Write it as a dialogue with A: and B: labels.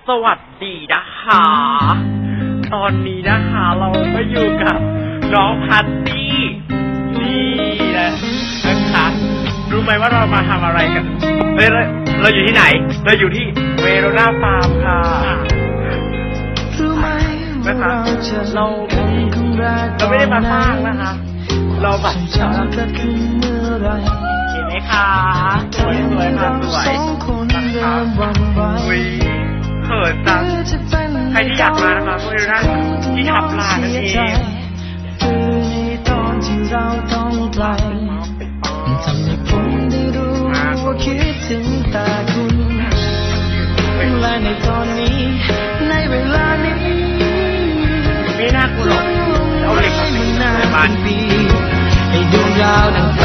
A: สวัสดีนะคะ ตอนนี้นะคะเราก็อยู่กับน้องพัตตี้นี่นะคะรู้ไหมว่าเรามาทำอะไรกันเราอยู่ที่ไหนเราอยู่ที่เวโรนาฟาร์มค่ะนะคะเราไม่ได้มาสร้างนะคะเราแบบเห็นไหมคะสวยค่ะสวยนะคะอุ้ยเขินจังใครที่อยากมานะคะเวโรนาที่ทับลานนั่นเอง
B: ทำให้ผมได้รู้ว่าคิดถึงแต่คุณและในตอนนี้ในเวลานี้
A: ไม่น่ากลัวหรอกเอาเหล็กมาใส่บ้าน
B: ให้ดวงดาวดังไฟ